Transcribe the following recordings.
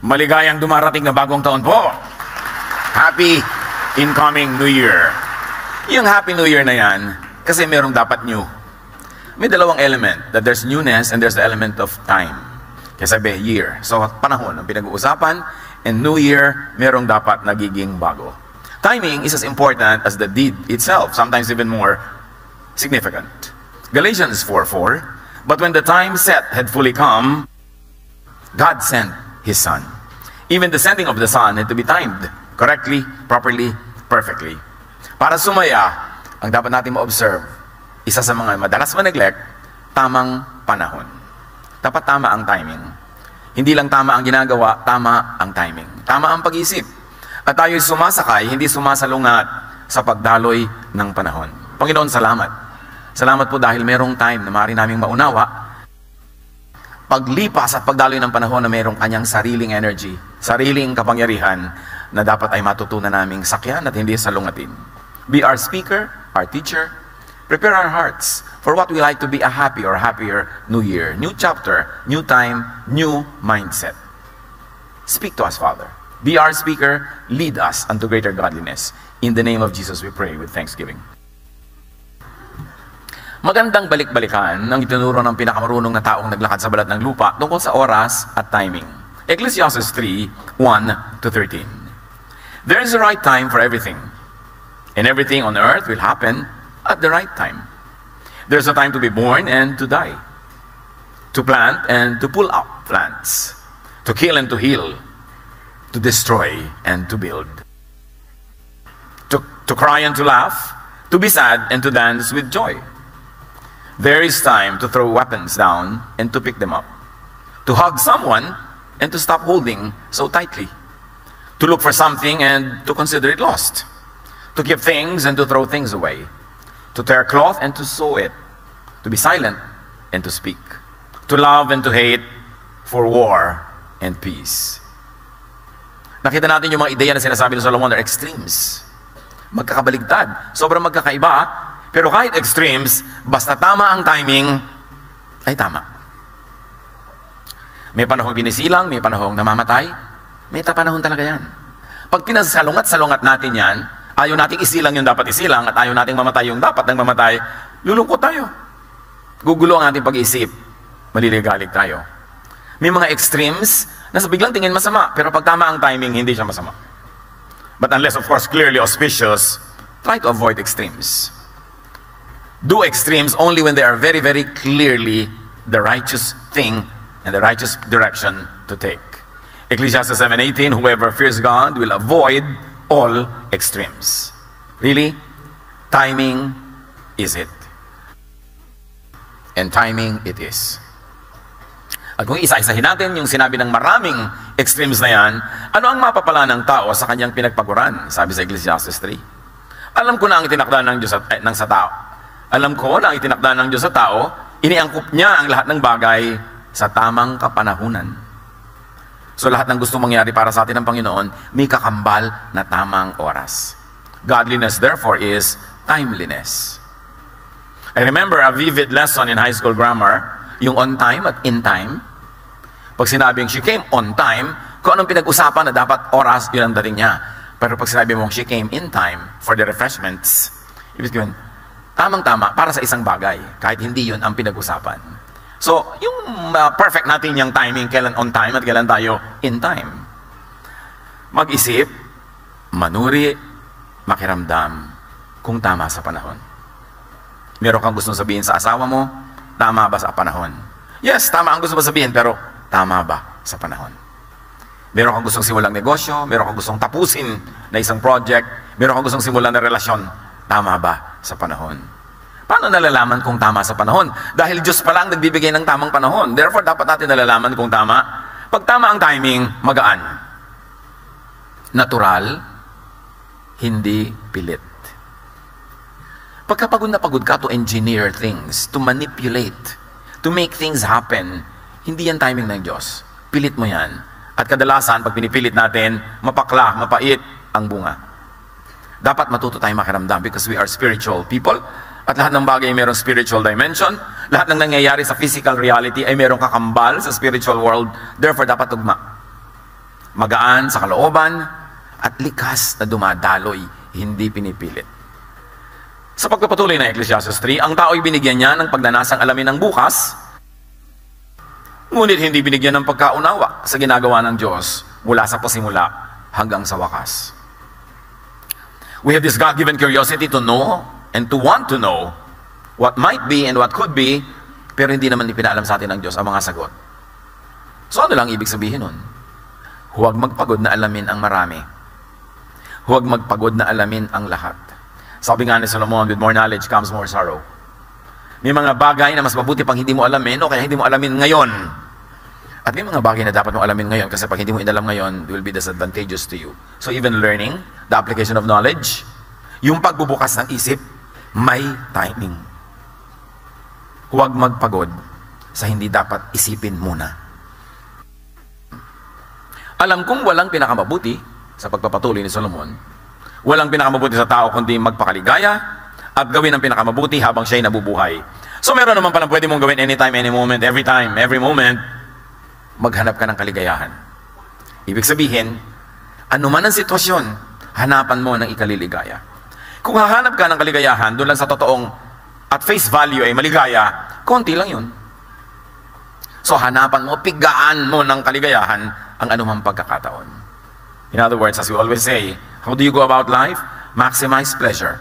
Maligayang dumarating na bagong taon po. Happy incoming New Year. Yung Happy New Year na yan, kasi merong dapat new. May dalawang element, that there's newness and there's the element of time. Kaya sabi, year. So, panahon ang pinag-uusapan, and New Year, merong dapat nagiging bago. Timing is as important as the deed itself, sometimes even more significant. Galatians 4:4, but when the time set had fully come, God sent His Son. Even the sending of the Son had to be timed correctly, properly, perfectly. Para sumaya, ang dapat natin ma-observe, isa sa mga madalas ma-neglect, tamang panahon. Dapat tama ang timing. Hindi lang tama ang ginagawa, tama ang timing. Tama ang pag-isip. At tayo'y sumasakay, hindi sumasalungat sa pagdaloy ng panahon. Panginoon, salamat. Salamat po dahil merong time na maaari naming maunawa paglipas at pagdaloy ng panahon na mayroong kanyang sariling energy, sariling kapangyarihan na dapat ay matutunan naming sakyan at hindi salungatin. Be our speaker, our teacher. Prepare our hearts for what we like to be a happy or happier New Year. New chapter, new time, new mindset. Speak to us, Father. Be our speaker. Lead us unto greater godliness. In the name of Jesus we pray with thanksgiving. Magandang balik-balikan ang itinuro ng pinakamarunong na taong naglakad sa balat ng lupa tungkol sa oras at timing. Ecclesiastes 3:1-13. There is a right time for everything, and everything on earth will happen at the right time. There's a time to be born and to die, to plant and to pull out plants, to kill and to heal, to destroy and to build, to cry and to laugh, to be sad and to dance with joy. There is time to throw weapons down and to pick them up, to hug someone and to stop holding so tightly, to look for something and to consider it lost, to keep things and to throw things away, to tear cloth and to sew it, to be silent and to speak, to love and to hate, for war and peace. Nakita natin yung mga ideya na sinasabi ng Solomon are extremes. Magkakabaligtad. Sobrang magkakaiba. Pero kahit extremes, basta tama ang timing, ay tama. May panahong binisilang, may panahong namamatay, may panahon talaga yan. Pag pinasalungat-salungat natin yan, ayaw nating isilang yung dapat isilang, at ayaw nating mamatay yung dapat nang mamatay, lulungkot tayo. Gugulo ang ating pag-iisip, maliligalig tayo. May mga extremes na sa biglang tingin masama, pero pag tama ang timing, hindi siya masama. But unless, of course, clearly auspicious, try to avoid extremes. Do extremes only when they are very, very clearly the righteous thing and the righteous direction to take. Ecclesiastes 7:18, whoever fears God will avoid all extremes. Really? Timing is it. And timing it is. At kung isa-isahin natin yung sinabi ng maraming extremes na yan, ano ang mapapala ng tao sa kanyang pinagpaguran? Sabi sa Ecclesiastes 3. Alam ko na ang itinakda ng Diyos sa tao. Alam ko na ang itinakda ng Diyos sa tao, iniangkop niya ang lahat ng bagay sa tamang kapanahunan. So lahat ng gustong mangyari para sa atin ng Panginoon, may kakambal na tamang oras. Godliness therefore is timeliness. I remember a vivid lesson in high school grammar, yung on time at in time. Pag sinabing she came on time, kung anong pinag-usapan na dapat oras, yun ang dating niya. Pero pag sinabi mong she came in time for the refreshments, ibig sabihin, tamang-tama para sa isang bagay, kahit hindi yun ang pinag-usapan. So, yung perfect natin yung timing, kailan on time at kailan tayo in time. Mag-isip, manuri, makiramdam, kung tama sa panahon. Meron kang gustong sabihin sa asawa mo, tama ba sa panahon? Yes, tama ang gusto mo sabihin, pero tama ba sa panahon? Meron kang gustong simulang negosyo, meron kang gustong tapusin na isang project, meron kang gustong simulan na relasyon, tama ba sa panahon? Paano nalalaman kung tama sa panahon? Dahil Diyos pa lang nagbibigay ng tamang panahon. Therefore, dapat natin nalalaman kung tama. Pag tama ang timing, magaan. Natural, hindi pilit. Pagkapagod na pagod ka to engineer things, to manipulate, to make things happen, hindi yan timing ng Diyos. Pilit mo yan. At kadalasan, pag pinipilit natin, mapakla, mapait ang bunga. Dapat matuto tayong makiramdam because we are spiritual people. At lahat ng bagay ay mayroong spiritual dimension. Lahat ng nangyayari sa physical reality ay mayroong kakambal sa spiritual world. Therefore, dapat tugma. magaan sa kalooban, at likas na dumadaloy, hindi pinipilit. Sa pagpapatuloy ng Ecclesiastes 3, ang tao'y binigyan niya ng pagnanasang alamin ng bukas, ngunit hindi binigyan ng pagkaunawa sa ginagawa ng Diyos mula sa pasimula hanggang sa wakas. We have this God-given curiosity to know and to want to know what might be and what could be, pero hindi naman ipinaalam sa atin ng Diyos ang mga sagot. So ano lang ibig sabihin nun? Huwag magpagod na alamin ang marami. Huwag magpagod na alamin ang lahat. Sabi nga ni Solomon, with more knowledge comes more sorrow. May mga bagay na mas mabuti pang hindi mo alamin o kaya hindi mo alamin ngayon. At may mga bagay na dapat mo alamin ngayon kasi pag hindi mo inalam ngayon, it will be disadvantageous to you. So even learning, the application of knowledge, yung pagbubukas ng isip, may timing. Huwag magpagod sa hindi dapat isipin muna. Alam kong walang pinakamabuti sa pagpapatuloy ni Solomon. Walang pinakamabuti sa tao kundi magpakaligaya at gawin ang pinakamabuti habang siya'y nabubuhay. So meron naman palang pwede mong gawin anytime, any moment, every time, every moment, maghanap ka ng kaligayahan. Ibig sabihin, anuman ang sitwasyon, hanapan mo ng ikaliligaya. Kung hahanap ka ng kaligayahan, doon lang sa totoong at face value ay maligaya, konti lang yun. So hanapan mo, pigaan mo ng kaligayahan ang anumang pagkakataon. In other words, as we always say, how do you go about life? Maximize pleasure.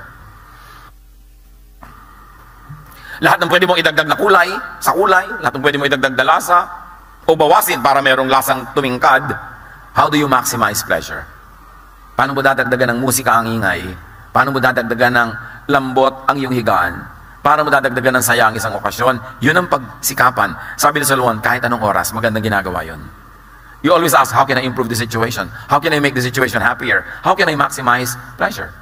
Lahat ng pwede mong idagdag na kulay, sa kulay, lahat ng pwede mong idagdag na lasa, o bawasin para merong lasang tumingkad, how do you maximize pleasure? Paano mo dadagdagan ng musika ang ingay? Paano mo dadagdagan ng lambot ang iyong higaan? Paano mo dadagdagan ng saya ang isang okasyon? Yun ang pagsikapan. Sabi ni Solomon, kahit anong oras, magandang ginagawa yun. You always ask, how can I improve the situation? How can I make the situation happier? How can I maximize pleasure?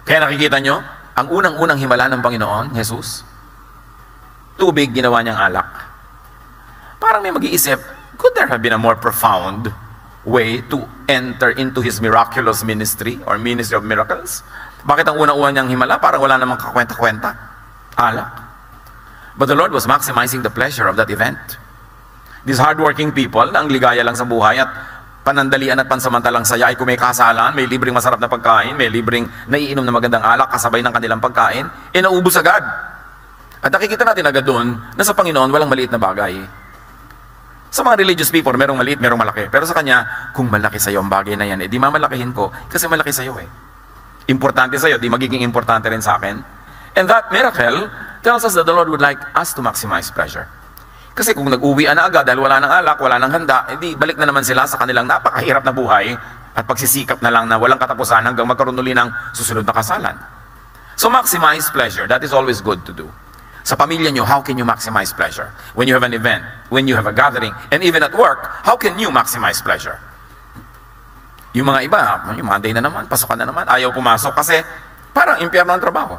Kaya nakikita nyo, ang unang-unang himala ng Panginoon, Jesus, tubig ginawa niyang alak. Parang may mag-iisip, could there have been a more profound way to enter into His miraculous ministry or ministry of miracles? Bakit ang unang-unang niyang himala? Parang wala namang kakwenta-kwenta. Alak. But the Lord was maximizing the pleasure of that event. These hardworking people, ang ligaya lang sa buhay at panandalian at pansamantalang saya ay kung may kasalan, may libreng masarap na pagkain, may libreng naiinom na magandang alak kasabay ng kanilang pagkain, naubos agad. At nakikita natin agad doon na sa Panginoon walang maliit na bagay. Sa mga religious people, merong maliit, merong malaki. Pero sa Kanya, kung malaki sa'yo ang bagay na yan, di mamalakihin ko kasi malaki sa'yo eh. Importante sa'yo, di magiging importante rin sa akin. And that miracle tells us that the Lord would like us to maximize pleasure. Kasi kung nag-uwi na agad dahil wala ng alak, wala ng handa, edi balik na naman sila sa kanilang napakahirap na buhay at pagsisikap na lang na walang katapusan hanggang magkaroon uli ng susunod na kasalan. So maximize pleasure. That is always good to do. Sa pamilya nyo, how can you maximize pleasure? When you have an event, when you have a gathering, and even at work, how can you maximize pleasure? Yung mga iba, yung Monday na naman, pasukan na naman, ayaw pumasok kasi parang impyerno ang trabaho.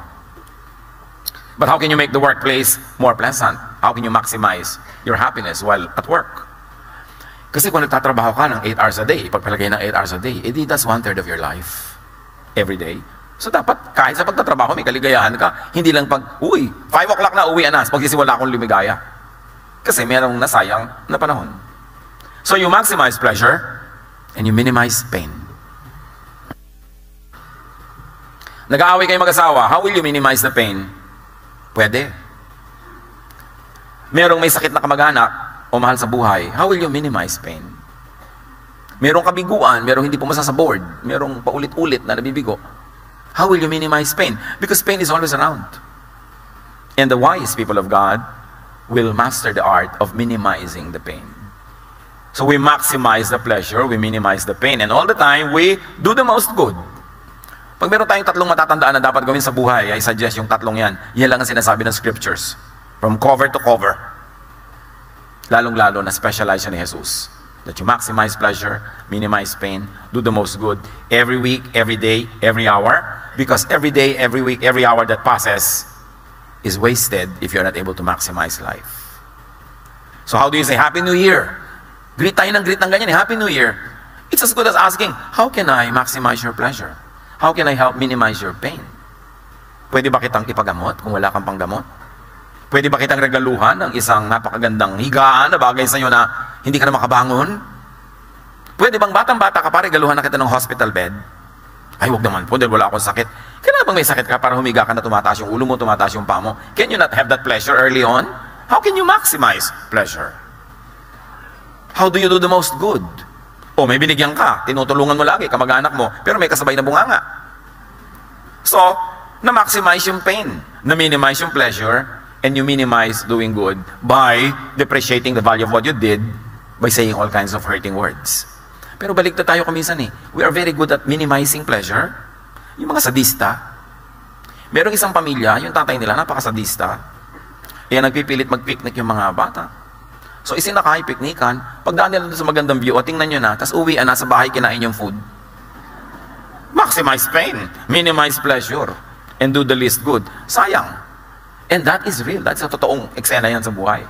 But how can you make the workplace more pleasant? How can you maximize your happiness while at work? Kasi kung nagtatrabaho ka ng 8 hours a day, pagpalagay ng 8 hours a day, edi that's 1/3 of your life. Every day. So dapat kahit sa pagtatrabaho, may kaligayahan ka. Hindi lang pag, 5 o'clock na uwi na, pagsisiwala akong lumigaya. Kasi merong nasayang na panahon. So you maximize pleasure and you minimize pain. Nag-aaway kayo mag-asawa, how will you minimize the pain? Pwede. Merong may sakit na kamag-anak o mahal sa buhay, how will you minimize pain? Merong kabiguan, merong hindi pumasa sa board, merong paulit-ulit na nabibigo. How will you minimize pain? Because pain is always around. And the wise people of God will master the art of minimizing the pain. So we maximize the pleasure, we minimize the pain, and all the time, we do the most good. Pag meron tayong tatlong matatandaan na dapat gawin sa buhay, I suggest yung tatlong yan. Yan lang ang sinasabi ng scriptures. From cover to cover. Lalong-lalo na specialize ni Jesus. That you maximize pleasure, minimize pain, do the most good. Every week, every day, every hour. Because every day, every week, every hour that passes is wasted if you're not able to maximize life. So how do you say, Happy New Year? Greet tayo ng ganyan, Happy New Year. It's as good as asking, how can I maximize your pleasure? How can I help minimize your pain? Pwede ba kitang ipagamot kung wala kang panggamot? Pwede ba kitang regaluhan ng isang napakagandang higaan na bagay sa iyo na hindi ka na makabangon? Pwede bang batang-bata ka pa, regaluhan na kita ng hospital bed? Ay, wag naman po, dahil wala akong sakit. Kailangan bang may sakit ka para humiga ka na tumataas yung ulo mo, tumataas yung paa mo? Can you not have that pleasure early on? How can you maximize pleasure? How do you do the most good? O may binigyan ka, tinutulungan mo lagi, kamag-anak mo, pero may kasabay na bunganga. So, na-maximize yung pain, na-minimize yung pleasure, and you minimize doing good by depreciating the value of what you did by saying all kinds of hurting words. Pero balik na tayo kuminsan eh. We are very good at minimizing pleasure. Yung mga sadista. Merong isang pamilya, yung tatay nila, napakasadista. Kaya nagpipilit mag-picnic yung mga bata. So isinakay, piknikan. Pagdaan nila sa magandang view, o tingnan nyo na, tapos uwi na sa bahay, kinain yung food. Maximize pain, minimize pleasure, and do the least good. Sayang. And that is real. That's a totoong eksena yan sa buhay.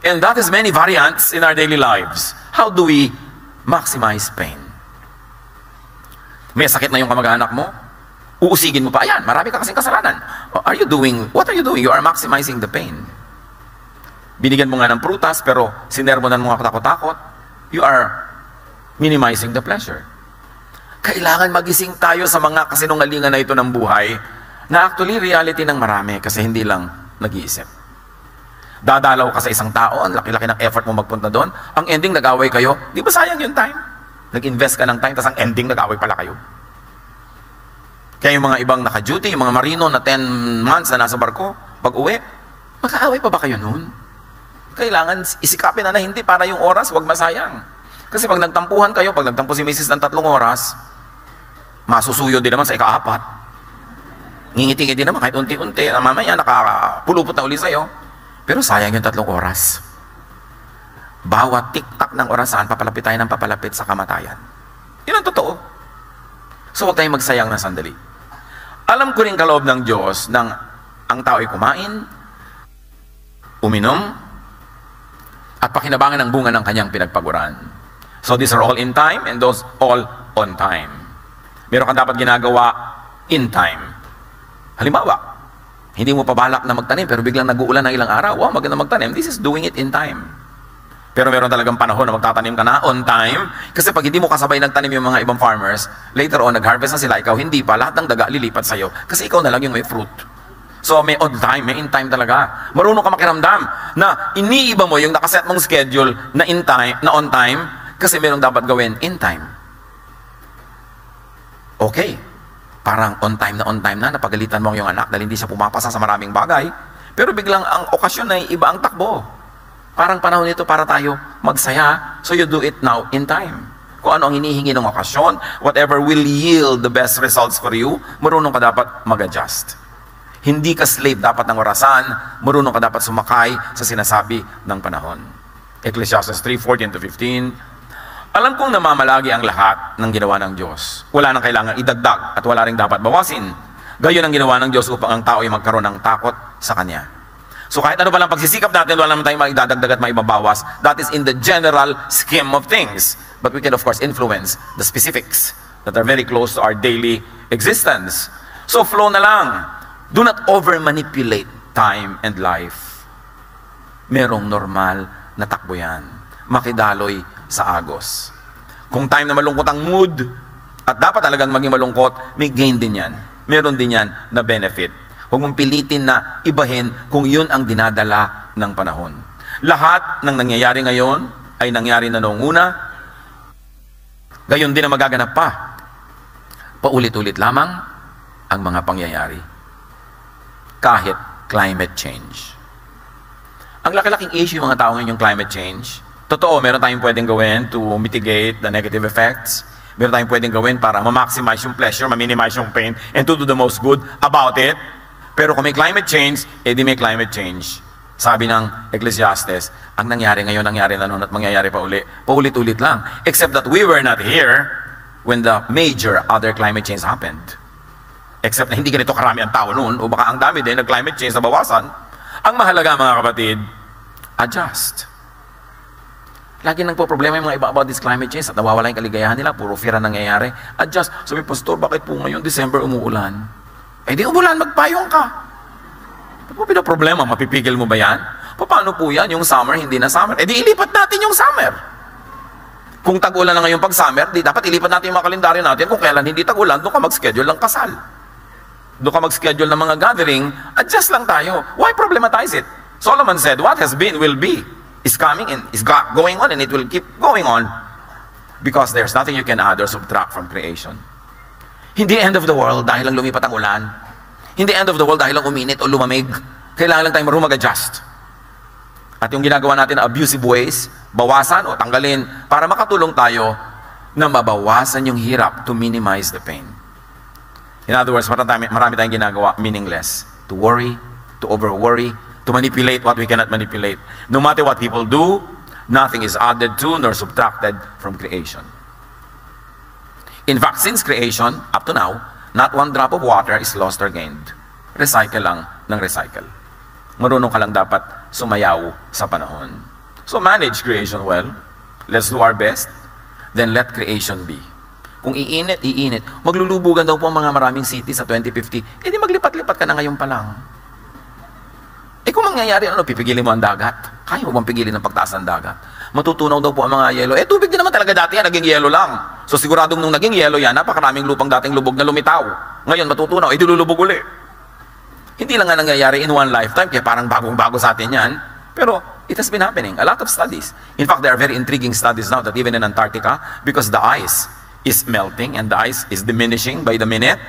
And that is many variants in our daily lives. How do we maximize pain? May sakit na yung kamag-anak mo, uusigin mo pa, ayan, marami ka kasing kasalanan. What are you doing? You are maximizing the pain. Binigyan mo nga ng prutas, pero sinermonan mo nga katakot-takot. You are minimizing the pleasure. Kailangan magising tayo sa mga kasinungalingan na ito ng buhay, na actually reality ng marami, kasi hindi lang nag-iisip. Dadalaw ka sa isang tao, ang laki-laki ng effort mo magpunta doon, ang ending nag-away kayo, di ba sayang yung time? Nag-invest ka ng time, tapos ang ending nag-away pala kayo. Kaya yung mga ibang naka-duty, yung mga marino na 10 months na nasa barko, pag uwi, mag-aaway pa ba kayo noon? Kailangan isikapin na hindi para yung oras, wag masayang. Kasi pag nagtampuhan kayo, pag nagtampo si Mrs. ng 3 oras, masusuyo din naman sa ika-4. Ngingiti-ngiti din naman kahit unti-unti, mamaya nakapulupot na uli sa'yo. Pero sayang yung 3 oras. Bawat tik-tak ng orasan, papalapit tayo ng papalapit sa kamatayan. Yun ang totoo. So huwag tayong magsayang na sandali. Alam ko rin kaloob ng Diyos nang ang tao ay kumain, uminom, at pakinabangan ng bunga ng kanyang pinagpaguran. So these are all in time and those all on time. Meron kang dapat ginagawa in time. Halimbawa, hindi mo pabalak na magtanim, pero biglang nag-uulan ng ilang araw. Wow, maganda magtanim. This is doing it in time. Pero meron talagang panahon na magtatanim ka na on time. Kasi pag hindi mo kasabay nagtanim yung mga ibang farmers, later on, nag-harvest na sila, ikaw hindi pa, lahat ng daga lilipat sa'yo. Kasi ikaw na lang yung may fruit. So may on time, may in time talaga. Marunong ka makiramdam na iniiba mo yung nakaset mong schedule na in time, na on time, kasi merong dapat gawin in time. Okay. Parang on time na, napagalitan mo yung anak dahil hindi siya pumapasa sa maraming bagay. Pero biglang ang okasyon ay iba ang takbo. Parang panahon nito para tayo magsaya. So you do it now in time. Kung ano ang hinihingi ng okasyon, whatever will yield the best results for you, marunong ka dapat mag-adjust. Hindi ka slave dapat ng orasan, marunong ka dapat sumakay sa sinasabi ng panahon. Ecclesiastes 3:14-15. Alam kong namamalagi ang lahat ng ginawa ng Diyos. Wala nang kailangan idagdag at wala ring dapat bawasin. Gayon ang ginawa ng Diyos upang ang tao ay magkaroon ng takot sa Kanya. So kahit ano pa lang pagsisikap natin, wala naman tayong maidadagdag at maibabawas. That is in the general scheme of things. But we can of course influence the specifics that are very close to our daily existence. So flow na lang. Do not over-manipulate time and life. Merong normal na takbo yan. Makidaloy sa agos. Kung time na malungkot ang mood, at dapat talagang maging malungkot, may gain din yan. Meron din yan na benefit. Huwag mong pilitin na ibahin kung yun ang dinadala ng panahon. Lahat ng nangyayari ngayon ay nangyari na noong una, gayon din ang magaganap pa. Paulit-ulit lamang ang mga pangyayari. Kahit climate change. Ang laki-laking issue yung mga tao ngayon yung climate change. Totoo, meron tayong pwedeng gawin to mitigate the negative effects. Meron tayong pwedeng gawin para ma-maximize yung pleasure, ma-minimize yung pain, and to do the most good about it. Pero kung may climate change, edi may climate change. Sabi ng Ecclesiastes, ang nangyari ngayon, nangyari na noon at mangyayari pa uli. Paulit-ulit lang. Except that we were not here when the major other climate change happened. Except na hindi ganito karami ang tao noon, o baka ang dami din, nag-climate change na bawasan. Ang mahalaga mga kapatid, adjust. Lagi nang po problema yung mga iba about this climate change at nawawala yung kaligayahan nila, puro fear ang nangyayari. Adjust. Sabi, Pastor, bakit po ngayon December umuulan? Eh di umulan, magpayong ka. Ba't po pinaproblema? Mapipigil mo ba yan? Paano po yan? Yung summer, hindi na summer. Eh di ilipat natin yung summer. Kung tag-ulan na ngayon pag summer, di dapat ilipat natin yung mga kalendaryo natin. Kung kailan hindi tag-ulan, doon ka mag-schedule ng kasal. Doon ka mag-schedule ng mga gathering, adjust lang tayo. Why problematize it? Solomon said, what has been will be, is coming and is going on, and it will keep going on. Because there's nothing you can add or subtract from creation. Hindi end of the world dahil lang lumipat ang ulan. Hindi end of the world dahil lang uminit o lumamig. Kailangan lang tayong marunong mag-adjust. At yung ginagawa natin na abusive ways, bawasan o tanggalin para makatulong tayo na mabawasan yung hirap to minimize the pain. In other words, marami tayong ginagawa meaningless. To worry, to over-worry, to manipulate what we cannot manipulate. No matter what people do, nothing is added to nor subtracted from creation. In fact, since creation, up to now, not one drop of water is lost or gained. Recycle lang ng recycle. Marunong ka lang dapat sumayaw sa panahon. So manage creation well. Let's do our best. Then let creation be. Kung iinit, iinit. Maglulubugan daw po ang mga maraming city sa 2050. Eh di maglipat-lipat ka na ngayon pa lang. Eh kung mangyayari, ano, pipigilin mo ang dagat? Kaya mo bang pigilin ang pagtaas ng dagat? Matutunaw daw po ang mga yelo. Eh tubig din naman talaga dati yan, naging yelo lang. So siguradong nung naging yelo yan, napakaraming lupang dating lubog na lumitaw. Ngayon matutunaw, eh dilulubog uli. Hindi lang nga nangyayari in one lifetime, kaya parang bagong-bago sa atin yan. Pero it has been happening. A lot of studies. In fact, there are very intriguing studies now that even in Antarctica, because the ice is melting and the ice is diminishing by the minute.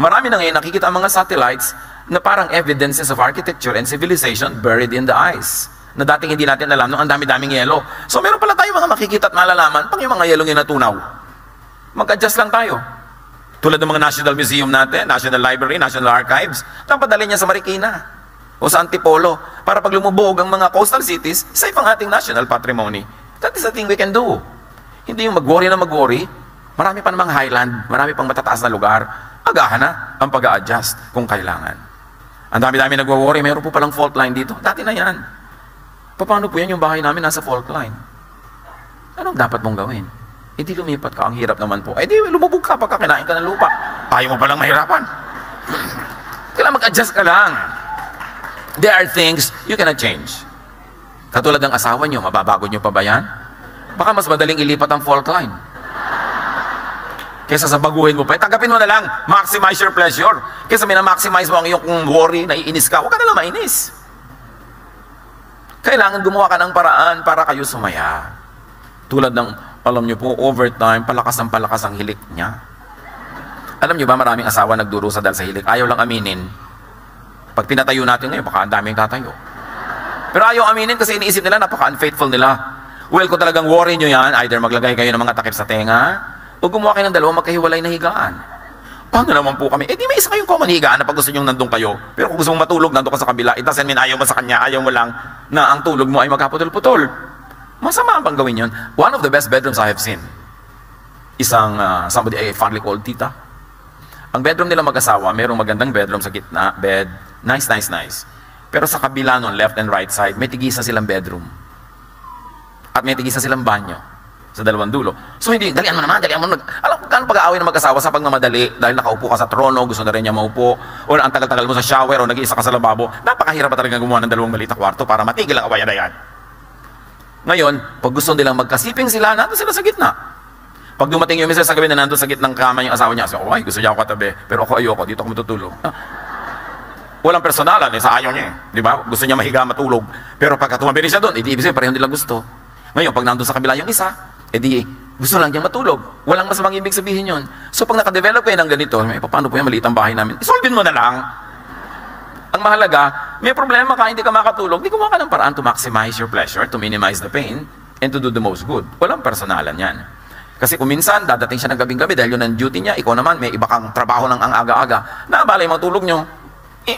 Marami na ngayon nakikita ang mga satellites na parang evidences of architecture and civilization buried in the ice. Na dating hindi natin alam nung ang dami-daming yelo. So meron pala tayo mga makikita at malalaman pag yung mga yelong yung natunaw. Mag-adjust lang tayo. Tulad ng mga National Museum natin, National Library, National Archives, dapat dalhin niya sa Marikina o sa Antipolo para pag lumubog ang mga coastal cities, safe ang ating national patrimony. That is the thing we can do. Hindi yung mag-worry na mag-worry. Marami pa namang highland, marami pang matataas na lugar. Agahan na ang pag-a-adjust kung kailangan. Ang dami-dami nagwo-worry, mayroon po palang fault line dito. Dati na yan. Paano po yan yung bahay namin nasa fault line? Anong dapat mong gawin? Eh di lumipat ka, ang hirap naman po. Eh di lumubog ka pagka kinain ka ng lupa. Ayaw mo palang mahirapan. Kailangan mag-adjust ka lang. There are things you cannot change. Katulad ng asawa nyo, mababago nyo pa ba yan? Baka mas madaling ilipat ang fault line. Kesa sa baguhin mo pa, tanggapin mo na lang, maximize your pleasure. Kesa minamaximize mo ang iyong worry, naiinis ka, huwag ka na lang mainis. Kailangan gumawa ka ng paraan para kayo sumaya. Tulad ng, alam nyo po, overtime, palakas ang hilik niya. Alam nyo ba, maraming asawa nagdurusa dahil sa hilik. Ayaw lang aminin. Pag pinatayo natin ngayon, baka ang daming tatayo. Pero ayaw aminin kasi iniisip nila, napaka-unfaithful nila. Well, kung talagang worry nyo yan, either maglagay kayo ng mga takip sa tenga, o gumawa kayo ng dalawang magkahiwalay na higaan. Paano naman po kami? Eh di may isa kayong common higaan na pag gusto nyo nandun kayo. Pero kung gusto mong matulog, nandun ka sa kabila, it doesn't mean ayaw mo sa kanya, ayaw mo lang na ang tulog mo ay magkaputol-putol. Masama bang gawin yun? One of the best bedrooms I have seen. Isang, somebody I fondly called tita. Ang bedroom nila mag-asawa, mayroong magandang bedroom sa gitna, bed, nice. Pero sa kabila nun, left and right side, may tigisa silang bedroom. At may tigisa silang banyo. Sa dalawang dulo. So hindi, dalian mo naman. Alam, kung pag-aaway ng mag-asawa sa pagmamadali, dahil nakaupo ka sa trono, gusto na rin niya maupo, o ang tagal-tagal mo sa shower, o nag-iisa ka sa lababo, napakahirap pa talaga gumawa ng dalawang maliit na kwarto para matigil ang awayan na yan. Ngayon, pag gusto nilang magkasiping sila, nandun sila sa gitna. Pag dumating yung misa sa gabi na nandun sa gitnang kama yung asawa niya, so, ay, gusto niya ako katabi, pero ako ayoko, dito ako matutulog. Walang personalan, sa ayaw niya, di ba? Gusto niya mahiga, matulog. Pero pagka tumabiri siya doon, ibig sabihin, pareho nila gusto. Ngayon, pag nandun sa kabila yung isa, di gusto lang niyang matulog. Walang masamang ibig sabihin yun. So pag nakadevelop kayo ng ganito, paano po yan, maliit ang bahay namin, isolvin mo na lang. Ang mahalaga, may problema ka, hindi ka makatulog, di gumawa ka ng paraan to maximize your pleasure, to minimize the pain, and to do the most good. Walang personalan yan. Kasi kung minsan, dadating siya ng gabing-gabi dahil yun ang duty niya, ikaw naman, may iba kang trabaho ng ang aga-aga, naabala yung matulog nyo.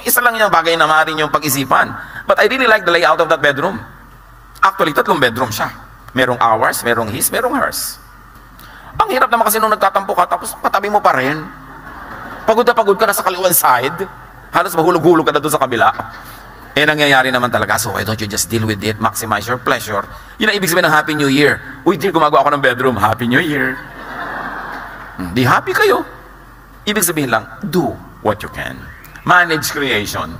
Isa lang yung bagay na maaari nyo pag-isipan. But I really like the layout of that bedroom. Actually, 3 bedroom siya. Merong ours, merong his, merong hers. Ang hirap naman kasi nung nagtatampo ka, tapos patabi mo pa rin. Pagod na pagod ka na sa kaliwan side. Halos mahulog-hulog ka na doon sa kabila. Eh, nangyayari naman talaga. So, why don't you just deal with it? Maximize your pleasure. Yun ang ibig sabihin ng Happy New Year. Uy, di gumagawa ako ng bedroom. Happy New Year. Di happy kayo. Ibig sabihin lang, do what you can. Manage creation.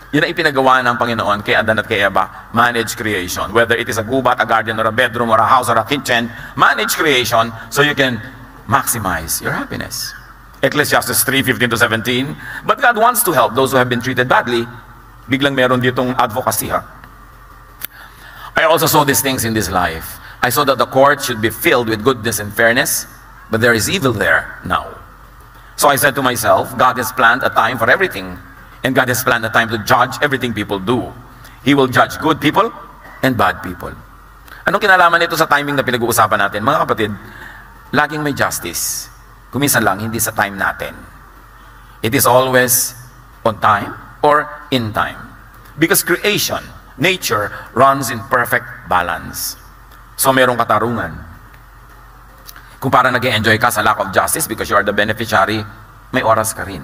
Yun ang ipinagawa ng Panginoon kay Adan at kay Eva, manage creation. Whether it is a gubat, a garden, or a bedroom, or a house, or a kitchen, manage creation so you can maximize your happiness. Ecclesiastes 3:15-17. But God wants to help those who have been treated badly. Biglang meron ditong advocacy, ha? I also saw these things in this life. I saw that the court should be filled with goodness and fairness, but there is evil there now. So I said to myself, God has planned a time for everything, and God has planned a time to judge everything people do. He will judge good people and bad people. Anong kinalaman nito sa timing na pinag-uusapan natin? Mga kapatid, laging may justice. Kuminsan lang, hindi sa time natin. It is always on time or in time. Because creation, nature, runs in perfect balance. So merong katarungan. Kung parang nag-enjoy ka sa lack of justice because you are the beneficiary, may oras ka rin.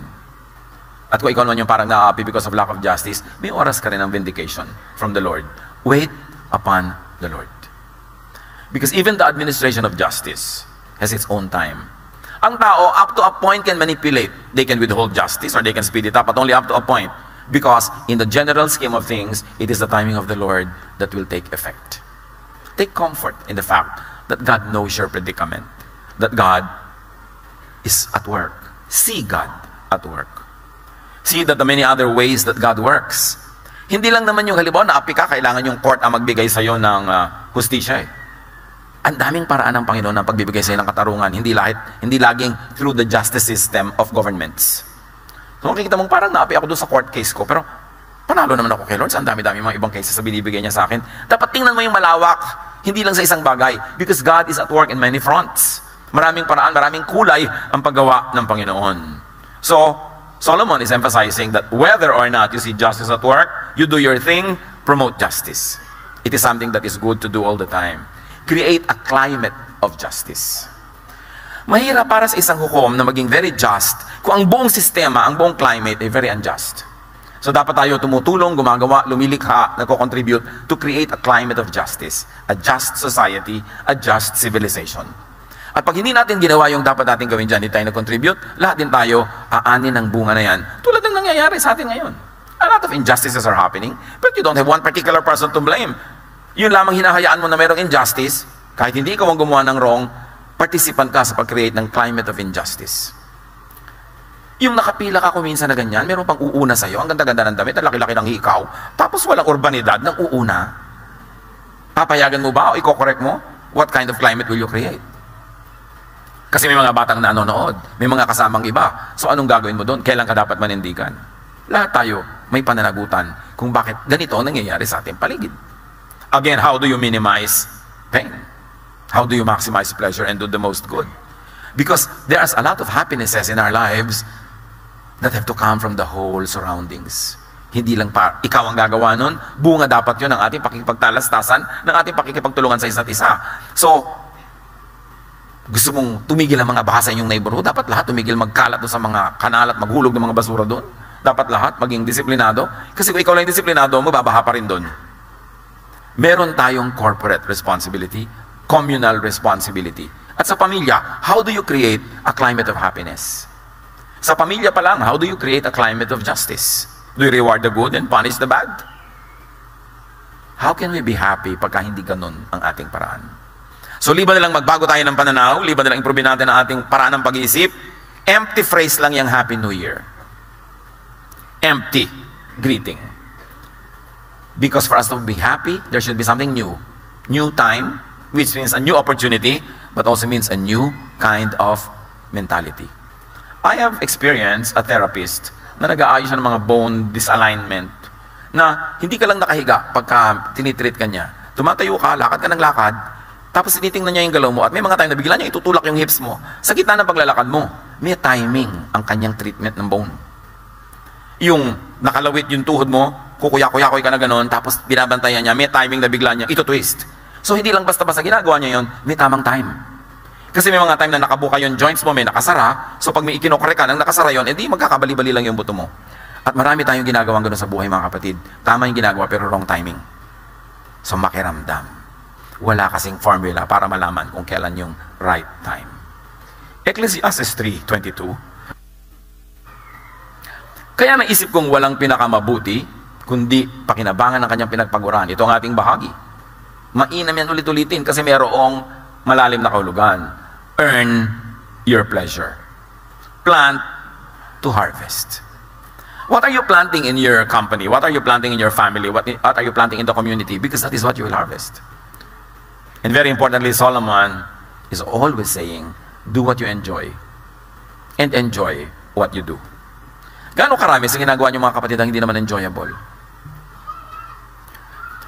At kung ikaw naman yung parang na-happy because of lack of justice, may oras ka rin ng vindication from the Lord. Wait upon the Lord. Because even the administration of justice has its own time. Ang tao, up to a point, can manipulate. They can withhold justice or they can speed it up, but only up to a point. Because in the general scheme of things, it is the timing of the Lord that will take effect. Take comfort in the fact that God knows your predicament. That God is at work. See God at work. See that the many other ways that God works. Hindi lang naman yung halimbawa, naapi ka, kailangan yung court ang magbigay sa'yo ng hustisya. Ang daming paraan ng Panginoon ang pagbibigay sa'yo ng katarungan. Hindi laging through the justice system of governments. So makikita mong parang naapi ako doon sa court case ko, pero panalo naman ako kay Lord. Ang dami-dami mga ibang cases na binibigay niya sa akin. Dapat tingnan mo yung malawak, hindi lang sa isang bagay. Because God is at work in many fronts. Maraming paraan, maraming kulay ang paggawa ng Panginoon. So, Solomon is emphasizing that whether or not you see justice at work, you do your thing, promote justice. It is something that is good to do all the time. Create a climate of justice. Mahirap para sa isang hukom na maging very just kung ang buong sistema, ang buong climate ay very unjust. So dapat tayo tumutulong, gumagawa, lumilikha, nagko-contribute to create a climate of justice, a just society, a just civilization. At pag hindi natin ginawa yung dapat natin gawin dyan, hindi tayo nag-contribute, lahat din tayo aanin ng bunga na yan. Tulad ng nangyayari sa atin ngayon. A lot of injustices are happening, but you don't have one particular person to blame. Yun lamang hinahayaan mo na mayroong injustice, kahit hindi ikaw ang gumawa ng wrong, participant ka sa pag-create ng climate of injustice. Yung nakapila ka kuminsan na ganyan, meron pang uuna sa'yo, ang ganda-ganda ng damit, ang laki-laki ng hikaw, tapos walang urbanidad ng uuna. Papayagan mo ba o i-correct mo? What kind of climate will you create? Kasi may mga batang nanonood, may mga kasamang iba. So anong gagawin mo doon? Kailan ka dapat manindigan? Lahat tayo may pananagutan kung bakit ganito ang nangyayari sa ating paligid. Again, how do you minimize pain? How do you maximize pleasure and do the most good? Because there's a lot of happinesses in our lives that have to come from the whole surroundings. Hindi lang ikaw ang gagawa nun, bunga dapat yun ng ating pakikipagtalastasan, ng ating pakikipagtulungan sa isa't isa. So, gusto mong tumigil ang mga baha sa inyong neighborhood, dapat lahat tumigil magkalat doon sa mga kanal at maghulog ng mga basura doon. Dapat lahat maging disiplinado. Kasi kung ikaw lang disiplinado, mababaha pa rin doon. Meron tayong corporate responsibility, communal responsibility. At sa pamilya, how do you create a climate of happiness? Sa pamilya pa lang, how do you create a climate of justice? Do you reward the good and punish the bad? How can we be happy pagka hindi ganun ang ating paraan? So, liban na lang magbago tayo ng pananaw, liban na lang improve natin ang ating paraan ng pag-iisip, empty phrase lang yung Happy New Year. Empty greeting. Because for us to be happy, there should be something new. New time, which means a new opportunity, but also means a new kind of mentality. I have experienced a therapist na nag-aayos siya ng mga bone disalignment na hindi ka lang nakahiga pagka tinitreat ka niya. Tumatayo ka, lakad ka ng lakad, tapos tinitingnan niya yung galaw mo at may mga time na bigla niya itutulak yung hips mo. Sa gitna ng paglalakad mo, may timing ang kanyang treatment ng bone. Yung nakalawit yung tuhod mo, kukuya-kuya-kuya ka na gano'n, tapos binabantayan niya, may timing na bigla niya, ito twist. So hindi lang basta-basta ginagawa niya yon, may tamang time. Kasi may mga time na nakabuka yung joints mo, may nakasara, so pag may ikinokorek ka nang nakasara yon, edi magkakabali-bali lang yung buto mo. At marami tayong ginagawang gano'n sa buhay, mga kapatid. Tama yung ginagawa pero wrong timing. So makiramdam. Wala kasing formula para malaman kung kailan yung right time. Ecclesiastes 3:22. Kaya naisip kong walang pinakamabuti kundi pakinabangan ng kanyang pinagpagurahan. Ito ang ating bahagi. Mainam yan ulit-ulitin kasi mayroong malalim na kahulugan. Earn your pleasure. Plant to harvest. What are you planting in your company? What are you planting in your family? What are you planting in the community? Because that is what you will harvest. And very importantly, Solomon is always saying, do what you enjoy. And enjoy what you do. Gaano karami sa ginagawa niyo mga kapatid ang hindi naman enjoyable?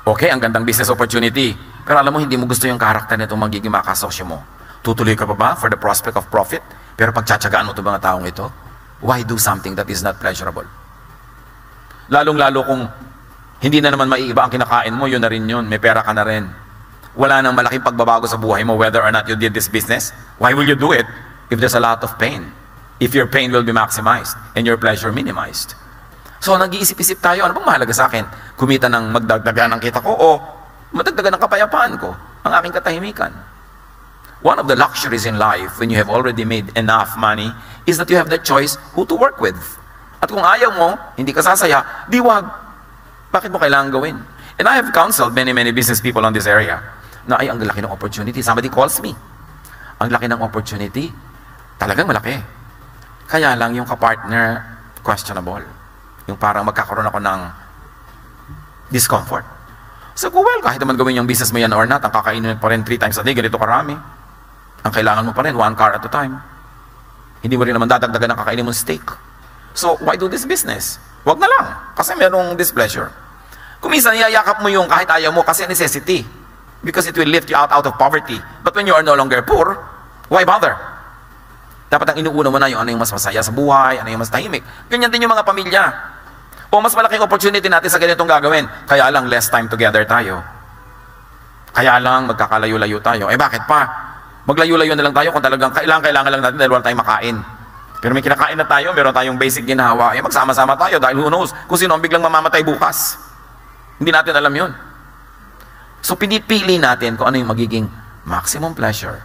Okay, ang gandang business opportunity. Pero alam mo, hindi mo gusto yung karakter nito magiging makasosyo mo. Tutuloy ka pa ba for the prospect of profit? Pero pagtsatsagaan mo ito mga taong ito, why do something that is not pleasurable? Lalong-lalo kung hindi na naman maiiba ang kinakain mo, yun na rin yun. May pera ka na rin. Wala nang malaking pagbabago sa buhay mo whether or not you did this business. Why will you do it if there's a lot of pain? If your pain will be maximized and your pleasure minimized. So, nag-iisip-isip tayo, ano bang mahalaga sa akin? Kumita ng magdagdagan ng kita ko o madagdagan ng kapayapaan ko, ang aking katahimikan. One of the luxuries in life when you have already made enough money is that you have the choice who to work with. At kung ayaw mo, hindi ka sasaya, di wag. Bakit mo kailangan gawin? And I have counseled many business people on this area na ay, ang laki ng opportunity. Somebody calls me. Ang laki ng opportunity, talagang malaki. Kaya lang yung kapartner, questionable. Yung parang magkakaroon ako ng discomfort. So, well, kahit naman gawin yung business mo yan or not, ang kakainin mo pa rin 3 times a day, ganito karami. Ang kailangan mo pa rin, 1 car at a time. Hindi mo rin naman dadagdagan ang kakainin mong steak. So, why do this business? Wag na lang, kasi merong displeasure. Kung minsan, iyayakap mo yung kahit ayaw mo kasi necessity. Because it will lift you out of poverty. But when you are no longer poor, why bother? Dapat ang inuuna mo na yung ano yung mas masaya sa buhay, ano yung mas tahimik. Ganyan din yung mga pamilya. O mas malaking opportunity natin sa ganitong gagawin. Kaya lang, less time together tayo. Kaya lang, magkakalayo-layo tayo. Eh bakit pa? Maglayo-layo na lang tayo kung talagang kailangan lang natin dahil wala tayong makain. Pero may kinakain na tayo, meron tayong basic ginhawa. Eh magsama-sama tayo dahil who knows kung sino ang biglang mamamatay bukas. Hindi natin alam yun. So pinipili natin kung ano yung magiging maximum pleasure,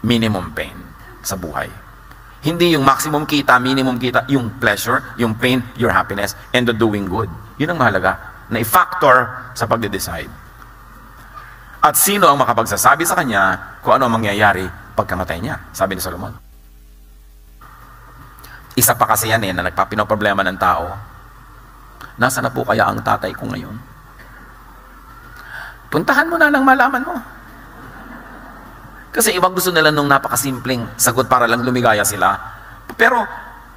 minimum pain sa buhay. Hindi yung maximum kita, minimum kita, yung pleasure, yung pain, your happiness, and the doing good. Yun ang mahalaga na i-factor sa pagde-decide. At sino ang makapagsasabi sa kanya kung ano ang mangyayari pagkamatay niya? Sabi ni Solomon. Isa pa kasi yan na nagpapinoproblema ng tao. Nasaan na po kaya ang tatay ko ngayon? Puntahan mo na lang malaman mo. Kasi ibang gusto nila nung napakasimpleng sagot para lang lumigaya sila. Pero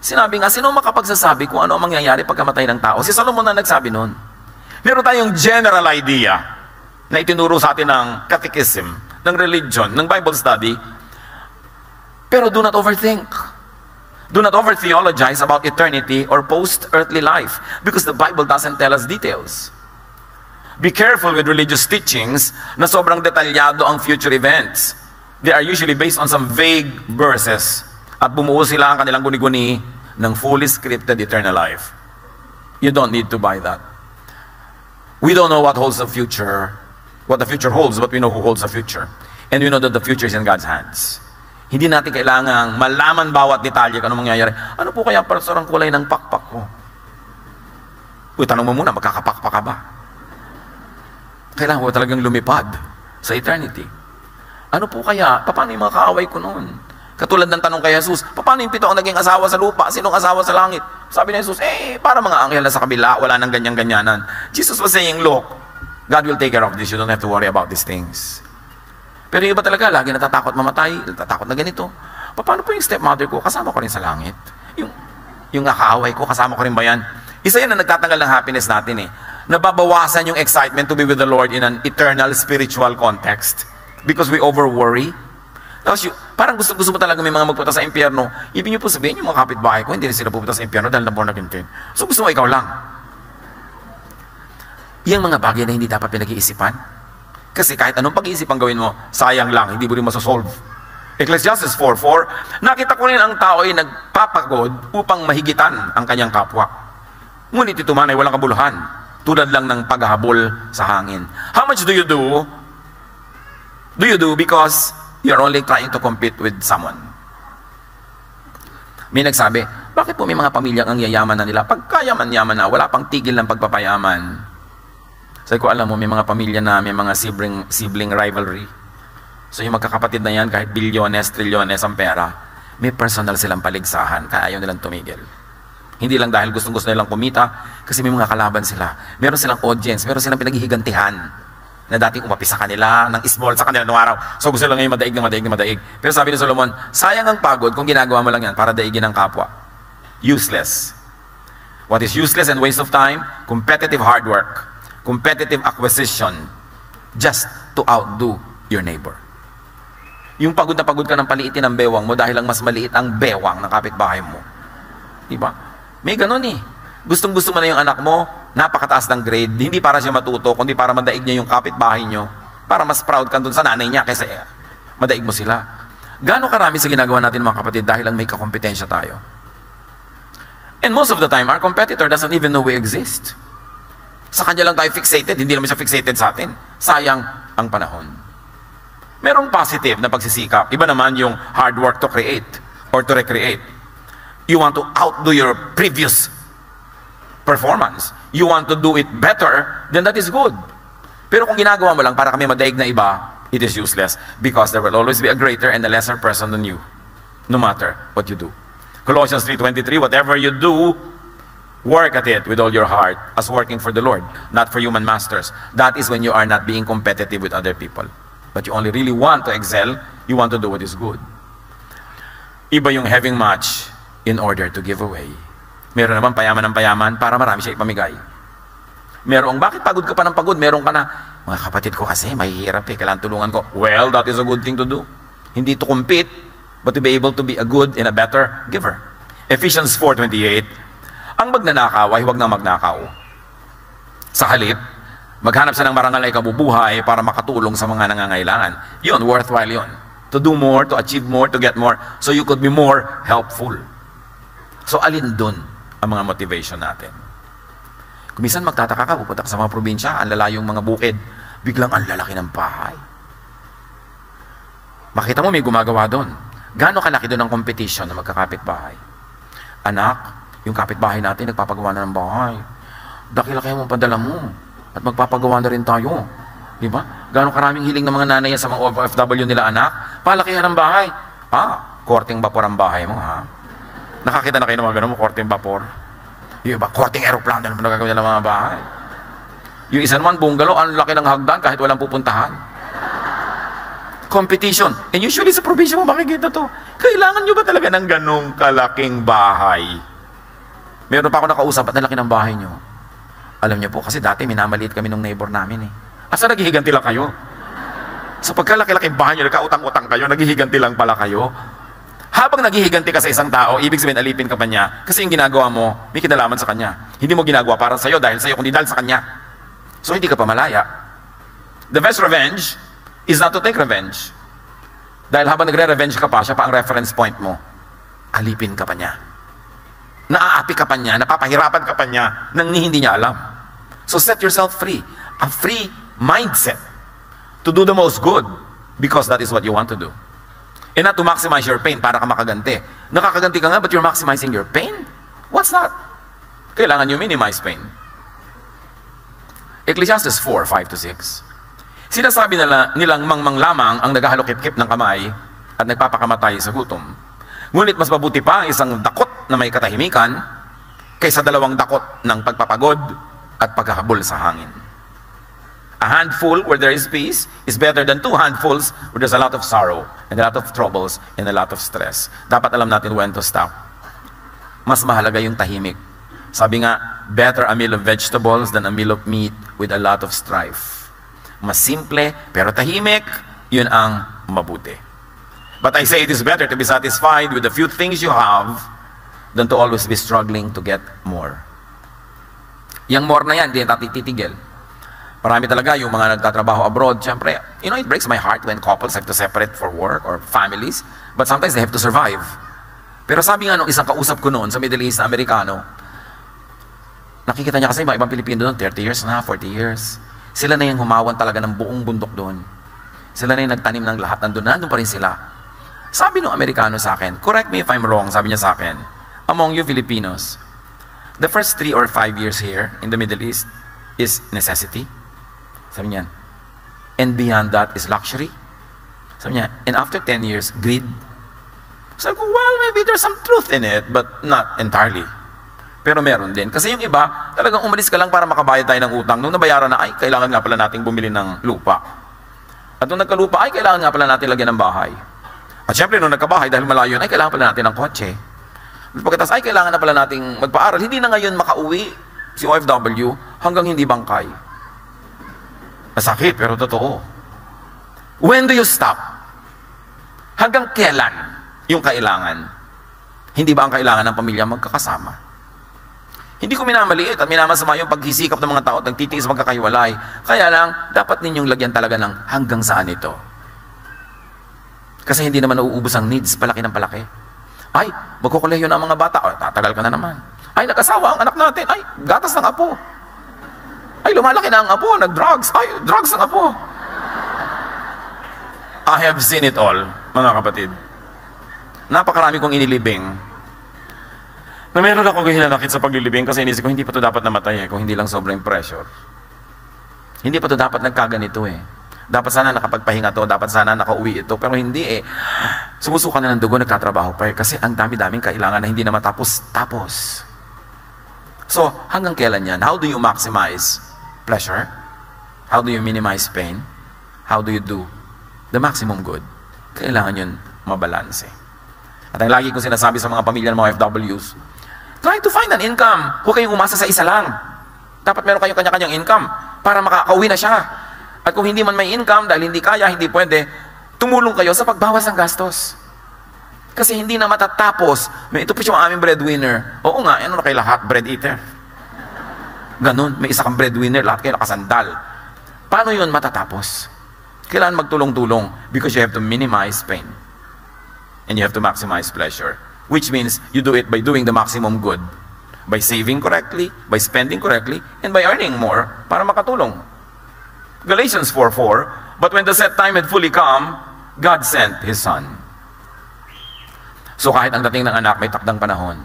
sinabi nga, sino makapagsasabi kung ano ang mangyayari pagkamatay ng tao? Si Solomon na nagsabi nun. Meron tayong general idea na itinuro sa atin ng catechism, ng religion, ng Bible study. Pero do not overthink. Do not over-theologize about eternity or post-earthly life because the Bible doesn't tell us details. Be careful with religious teachings na sobrang detalyado ang future events. They are usually based on some vague verses at bumuo sila ang kanilang guni-guni ng fully scripted eternal life. You don't need to buy that. We don't know what holds the future, what the future holds, but we know who holds the future. And we know that the future is in God's hands. Hindi natin kailangang malaman bawat detalye kung ano mangyayari. Ano po kaya para ang kulay ng pakpak ko? Uy, tanong mo muna, magkakapakpak ka ba? Kailangan ko talagang lumipad sa eternity. Ano po kaya? Paano yung mga kaaway ko noon? Katulad ng tanong kay Jesus, paano yung 7 ang naging asawa sa lupa? Sinong asawa sa langit? Sabi ni Jesus, para mga anghel na sa kabila, wala nang ganyan-ganyanan. Jesus was saying, look, God will take care of this. You don't have to worry about these things. Pero yung iba talaga, lagi natatakot mamatay, natatakot na ganito. Paano po yung stepmother ko? Kasama ko rin sa langit. Yung nakaaway ko, kasama ko rin ba yan? Isa yan na nagtatanggal ng happiness natin Nababawasan yung excitement to be with the Lord in an eternal spiritual context. Because we over-worry. Tapos parang gusto mo talaga may mga magpunta sa impyerno. Ibig niyo po sabihin, yung mga kapitbahay ko, hindi rin sila pupunta sa impyerno dahil na born again. So gusto mo ikaw lang. Yung mga bagay na hindi dapat pinag-iisipan. Kasi kahit anong pag-iisipan gawin mo, sayang lang, hindi mo rin masosolve. Ecclesiastes 4:4, nakita ko rin ang tao ay nagpapagod upang mahigitan ang kanyang kapwa. Ngunit ito man ay walang kabuluhan, tulad lang ng paghahabol sa hangin. How much do you do? Do you do because you're only trying to compete with someone? May nagsabi, Bakit po may mga pamilyang ang yayaman na nila? Pagkayaman-yaman na, wala pang tigil ng pagpapayaman. Sabi ko, alam mo, may mga pamilya na may mga sibling rivalry. So yung magkakapatid na yan, kahit bilyones, trilyones ang pera, may personal silang paligsahan, kaya ayaw nilang tumigil. Hindi lang dahil gustong-gusto nilang kumita, kasi may mga kalaban sila. Meron silang audience, meron silang pinaghihigantihan na dating umapi sa kanila, ng small sa kanila noong araw. So gusto lang ngayon madaig. Pero sabi ni Solomon, sayang ang pagod kung ginagawa mo lang yan para daigin ang kapwa. Useless. What is useless and waste of time? Competitive hard work. Competitive acquisition. Just to outdo your neighbor. Yung pagod na pagod ka ng paliitin ng bewang mo dahil lang mas maliit ang bewang ng kapitbahay mo. Diba? May ganun eh. Gustong-gusto mo na yung anak mo, napakataas ng grade, hindi para siya matuto, kundi para madaig niya yung kapitbahay nyo, para mas proud ka dun sa nanay niya kaysa madaig mo sila. Gaano karami sa ginagawa natin mga kapatid dahil lang may kakompetensya tayo? And most of the time, our competitor doesn't even know we exist. Sa kanya lang tayo fixated, hindi naman siya fixated sa atin. Sayang ang panahon. Merong positive na pagsisikap. Iba naman yung hard work to create or to recreate. You want to outdo your previous performance. You want to do it better, then that is good. Pero kung ginagawa mo lang para kami madaig na iba, it is useless because there will always be a greater and a lesser person than you, no matter what you do. Colossians 3:23, whatever you do, work at it with all your heart as working for the Lord, not for human masters. That is when you are not being competitive with other people. But you only really want to excel, you want to do what is good. Iba yung having much in order to give away. Meron naman payaman ng payaman para marami siya ipamigay. Merong, bakit pagod ka pa ng pagod? Meron ka na, mga kapatid ko kasi, mahihirap eh, kailangan tulungan ko. Well, that is a good thing to do. Hindi to compete, but to be able to be a good and a better giver. Ephesians 4:28, ang magnanakaw ay huwag na magnakaw. Sa halip, maghanap siya ng marangal na ikabubuhay para makatulong sa mga nangangailangan. Yun, worthwhile yun. To do more, to achieve more, to get more, so you could be more helpful. So alin dun ang mga motivation natin? Kung minsan magtataka ka, pupunta ka sa mga probinsya, ang lalayong mga bukid, biglang ang lalaki ng bahay. Makita mo may gumagawa doon. Gaano kalaki doon ang competition na magkakapit bahay? Anak, yung kapitbahay natin, nagpapagawa na ng bahay. Daki-laki mo padala mo. At magpapagawa na rin tayo. Di ba? Gaano karaming hiling ng mga nanay sa mga OFW nila, anak? Palakihan ng bahay. Korting vapor ang bahay mo, ha? Nakakita na kayo ng mga ganun mo, korting vapor. Yung iba, korting aeroplano na naman nagagawin ng mga bahay. Yung isa naman, bungalow, ang laki ng hagdan kahit walang pupuntahan. Competition. And usually sa probinsya mo makikita to. Kailangan nyo ba talaga ng ganong kalaking bahay? Meron pa ako nakausap at nalaki ng bahay nyo. Alam nyo po, kasi dati minamaliit kami ng neighbor namin eh. Asa naghihiganti lang kayo? Sa pagkalaki-laking bahay nyo, nagkautang-utang kayo, naghihiganti lang pala kayo. Habang naghihiganti ka sa isang tao, ibig sabihin alipin ka pa niya, kasi yung ginagawa mo, may kinalaman sa kanya. Hindi mo ginagawa para sa'yo dahil sa'yo, kundi dahil sa kanya. So hindi ka pa malaya. The best revenge is not to take revenge. Dahil habang nagre-revenge ka pa, siya pa ang reference point mo. Alipin ka pa niya. Naaapi ka pa niya, napapahirapan ka pa niya, nang hindi niya alam. So set yourself free. A free mindset to do the most good because that is what you want to do. And not to maximize your pain para ka makaganti. Nakakaganti ka nga, but you're maximizing your pain? What's that? Kailangan you minimize pain. Ecclesiastes 4:5-6. Sinasabi nilang mangmang lamang ang naghahalokip-kip ng kamay at nagpapakamatay sa gutom. Ngunit mas mabuti pa ang isang dakot na may katahimikan kaysa dalawang dakot ng pagpapagod at paghahabol sa hangin. A handful where there is peace is better than 2 handfuls where there's a lot of sorrow and a lot of troubles and a lot of stress. Dapat alam natin when to stop. Mas mahalaga yung tahimik. Sabi nga, better a meal of vegetables than a meal of meat with a lot of strife. Mas simple, pero tahimik, yun ang mabuti. But I say it is better to be satisfied with the few things you have than to always be struggling to get more. Yang more na yan, di natin titigil. Marami talaga yung mga nagtatrabaho abroad. Siyempre, it breaks my heart when couples have to separate for work or families. But sometimes they have to survive. Pero sabi nga nung isang kausap ko noon sa Middle East na Amerikano, nakikita niya kasi mga ibang Pilipino doon, 30 years na, 40 years. Sila na yung humawan talaga ng buong bundok doon. Sila na yung nagtanim ng lahat, nandun pa rin sila. Sabi nung Amerikano sa akin, correct me if I'm wrong, sabi niya sa akin, among you Filipinos, the first 3 or 5 years here in the Middle East is necessity. Sabi niya, and beyond that is luxury. Sabi niya, and after 10 years, greed. Sabi ko, well, maybe there's some truth in it, but not entirely. Pero meron din. Kasi yung iba, talagang umalis ka lang para makabayad tayo ng utang. Nung nabayaran na, ay, kailangan nga pala nating bumili ng lupa. At nung nagkalupa, ay, kailangan nga pala natin lagyan ng bahay. At syempre, nung nagkabahay, dahil malayo yun, ay, kailangan pala natin ng kotse. Pagkatapos, ay, kailangan na pala nating magpaaral. Hindi na ngayon makauwi si OFW hanggang hindi bangkay. Masakit, pero totoo. When do you stop? Hanggang kailan yung kailangan? Hindi ba ang kailangan ng pamilya magkakasama? Hindi ko minamaliit at minamasama yung paghisikap ng mga tao at nagtitiis magkakahiwalay. Kaya lang, dapat ninyong lagyan talaga ng hanggang saan ito. Kasi hindi naman nauubos ang needs, palaki ng palaki. Ay, magkukuleyo na ang mga bata. O, tatagal ka na naman. Ay, nag-asawa ang anak natin. Ay, gatas ng apo. Ay, lumalaki na ang apo, nag-drugs. Ay, drugs ng apo. I have seen it all, mga kapatid. Napakarami kong inilibing na meron ako hinanakit sa paglilibing kasi inisip ko hindi pa ito dapat namatay kung hindi lang sobrang pressure. Hindi pa ito dapat nagkaganito Dapat sana nakapagpahinga to, dapat sana nakauwi ito, pero hindi Sumusuka na ng dugo, nagtatrabaho pa kasi ang dami-daming kailangan na hindi na matapos-tapos. So, hanggang kailan yan? How do you maximize pleasure? How do you minimize pain? How do you do the maximum good? Kailangan yun mabalanse. At ang lagi kong sinasabi sa mga pamilya ng mga FWs, try to find an income. Huwag kayong umasa sa isa lang. Dapat meron kayong kanya-kanyang income para makakauwi na siya. At kung hindi man may income, dahil hindi kaya, hindi pwede, tumulong kayo sa pagbawas ng gastos. Kasi hindi na matatapos. Ito po siya ang aming breadwinner. Oo nga, ano na kayo lahat? Bread eater. Ganun, may isa kang breadwinner, lahat kayo nakasandal. Paano yun matatapos? Kailangan magtulong-tulong because you have to minimize pain. And you have to maximize pleasure. Which means you do it by doing the maximum good. By saving correctly, by spending correctly, and by earning more para makatulong. Galatians 4:4, but when the set time had fully come, God sent His Son. So kahit ang dating ng anak, may takdang panahon.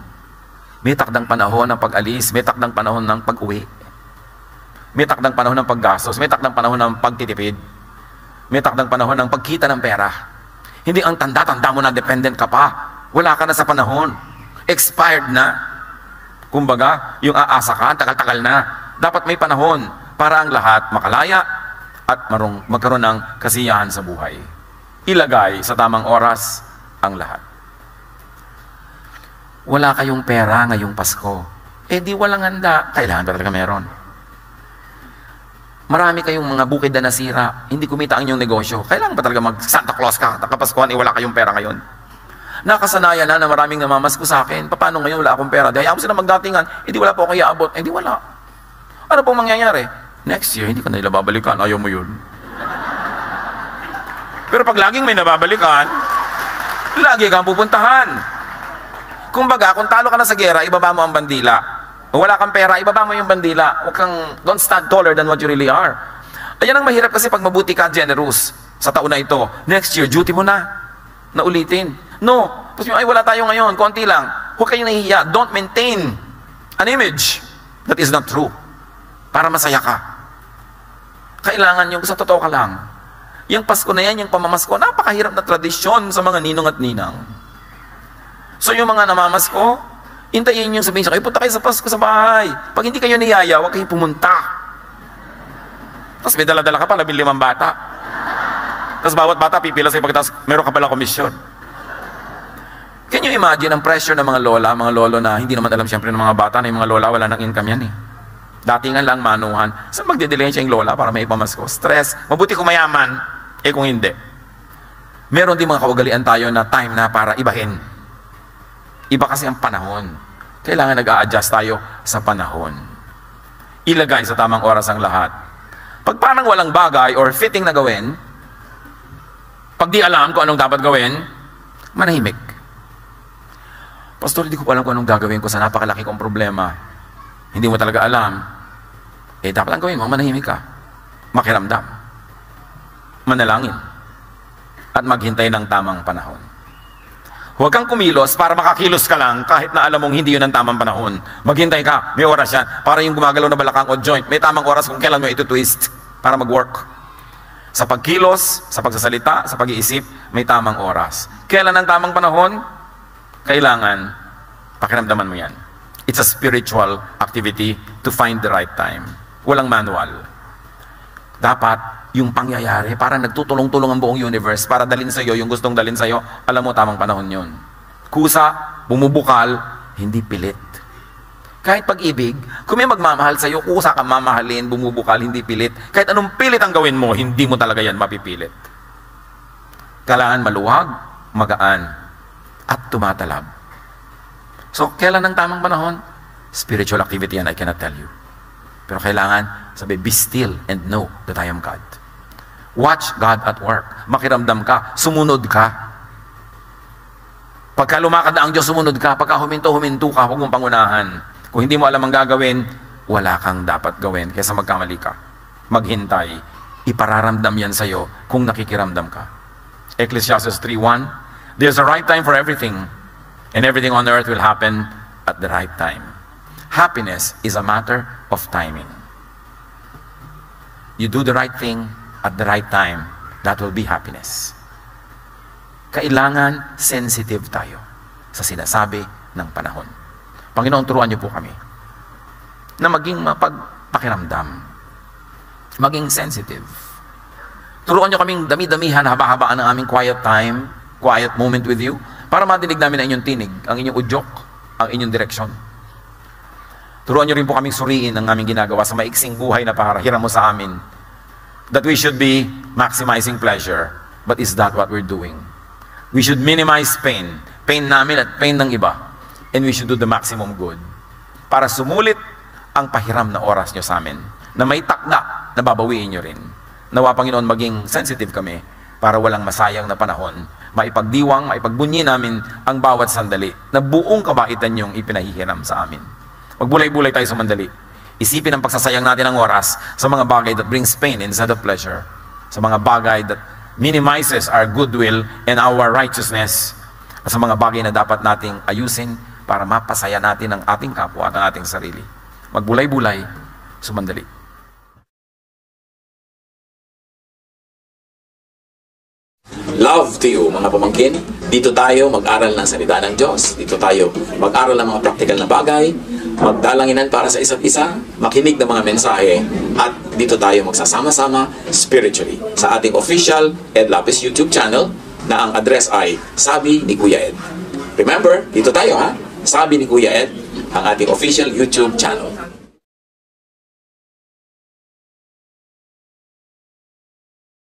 May takdang panahon ng pag-alis, may takdang panahon ng pag-uwi. May takdang panahon ng paggastos, may takdang panahon ng pagtitipid. May takdang panahon ng pagkita ng pera. Hindi ang tanda-tanda mo na dependent ka pa. Wala ka na sa panahon. Expired na. Kumbaga, yung aasa ka, tagal-tagal na. Dapat may panahon para ang lahat makalaya at magkaroon ng kasiyahan sa buhay. Ilagay sa tamang oras ang lahat. Wala kayong pera ngayong Pasko. Di walang handa. Kailangan talaga meron. Marami kayong mga bukid na nasira, hindi kumita ang inyong negosyo. Kailangan ba talaga mag-Santa Claus ka? Nakapaskuhan, wala kayong pera ngayon. Nakasanayan na maraming namamasko sa akin. Paano ngayon wala akong pera? Dahil ako sila magdatingan, di wala po ako iaabot. Di wala. Ano pong mangyayari? Next year, hindi ka na nila babalikan. Ayaw mo yun. Pero pag laging may nababalikan, lagi kang pupuntahan. Kumbaga, kung talo ka na sa gera, ibaba mo ang bandila. Kung wala kang pera, ibaba mo yung bandila. Huwag kang, don't stand taller than what you really are. Ayan ang mahirap kasi pag mabuti ka, generous sa taon na ito. Next year, duty mo na ulitin. No. Ay, wala tayo ngayon. Konti lang. Huwag kayong nahihiya. Don't maintain an image that is not true. Para masaya ka. Kailangan yung sa totoo ka lang. Yung Pasko na yan, yung pamamasko, napakahirap na tradisyon sa mga ninong at ninang. So yung mga namamasko, hintayin nyo sabihin siya, punta kayo sa Pasko sa bahay. Pag hindi kayo niyaya, huwag kayong pumunta. Tapos may dala-dala ka pa, 15 bata. Tapos bawat bata pipila sa'yo pagkatapos meron ka palang komisyon. Can you imagine ang pressure ng mga lola, mga lolo na hindi naman alam siyempre ng mga bata na yung mga lola wala nang income yan Datingan lang manuhan. Saan magdedelay siya yung lola para may pamasko? Stress. Mabuti kung mayaman, kung hindi. Meron din mga kaugalian tayo na time na para ibahin. Iba kasi ang panahon. Kailangan nag-a-adjust tayo sa panahon. Ilagay sa tamang oras ang lahat. Pag parang walang bagay or fitting na gawin, pag di alam kung anong dapat gawin, manahimik. Pastor, hindi ko pa alam kung anong gagawin ko sa napakalaki kong problema. Hindi mo talaga alam. Dapat ang gawin mo, manahimik ka. Makiramdam. Manalangin. At maghintay ng tamang panahon. Huwag kang kumilos para makakilos ka lang kahit na alam mong hindi yun ang tamang panahon. Maghintay ka, may oras yan. Para yung gumagalaw na balakang o joint, may tamang oras kung kailan mo ito twist para mag-work. Sa pagkilos, sa pagsasalita, sa pag-iisip, may tamang oras. Kailan ang tamang panahon? Kailangan, pakiramdaman mo yan. It's a spiritual activity to find the right time. Walang manual. Dapat, yung pangyayari, parang nagtutulong-tulong ang buong universe para dalhin sa'yo yung gustong dalhin sa'yo, alam mo, tamang panahon yun. Kusa, bumubukal, hindi pilit. Kahit pag-ibig, kung may magmamahal sa'yo, kusa ka mamahalin, bumubukal, hindi pilit. Kahit anong pilit ang gawin mo, hindi mo talaga yan mapipilit. Kailangan maluwag, magaan, at tumatalab. So, kailan ang tamang panahon? Spiritual activity yan, I cannot tell you. Pero kailangan, sabi, be still and know that I am God. Watch God at work. Makiramdam ka, sumunod ka. Pagka lumakad na ang Diyos, sumunod ka. Pagka huminto ka, huwag mong pangunahan. Kung hindi mo alam ang gagawin, wala kang dapat gawin kaysa magkamali ka. Maghintay. Ipararamdam yan sa'yo kung nakikiramdam ka. Ecclesiastes 3:1, there's a right time for everything, and everything on earth will happen at the right time. Happiness is a matter of timing. You do the right thing at the right time, that will be happiness. Kailangan sensitive tayo sa sinasabi ng panahon. Panginoon, turuan niyo po kami na maging mapagpakiramdam, maging sensitive. Turuan niyo kaming dami-damihan, haba-habaan ng aming quiet time, quiet moment with you, para madinig namin ang inyong tinig, ang inyong udyok, ang inyong direksyon. Turuan niyo rin po kaming suriin ang aming ginagawa sa maiksing buhay na para hiram mo sa amin. That we should be maximizing pleasure. But is that what we're doing? We should minimize pain. Pain namin at pain ng iba. And we should do the maximum good. Para sumulit ang pahiram na oras niyo sa amin. Na may takda na babawiin niyo rin. Nawa, Panginoon, maging sensitive kami para walang masayang na panahon. Maipagdiwang, maipagbunyi namin ang bawat sandali na buong kabaitan niyong ipinahihiram sa amin. Magbulay-bulay tayo sa mandali. Isipin ang pagsasayang natin ng oras sa mga bagay that brings pain instead of pleasure. Sa mga bagay that minimizes our goodwill and our righteousness. At sa mga bagay na dapat nating ayusin para mapasaya natin ang ating kapwa at ang ating sarili. Magbulay-bulay, sumandali. Love to you, mga pamangkin. Dito tayo mag-aral ng salita ng Diyos. Dito tayo mag-aral ng mga practical na bagay, magdalanginan para sa isa't isa, makinig ng mga mensahe, at dito tayo magsasama-sama spiritually sa ating official Ed Lapis YouTube channel na ang address ay Sabi ni Kuya Ed. Remember, dito tayo ha, Sabi ni Kuya Ed, ang ating official YouTube channel.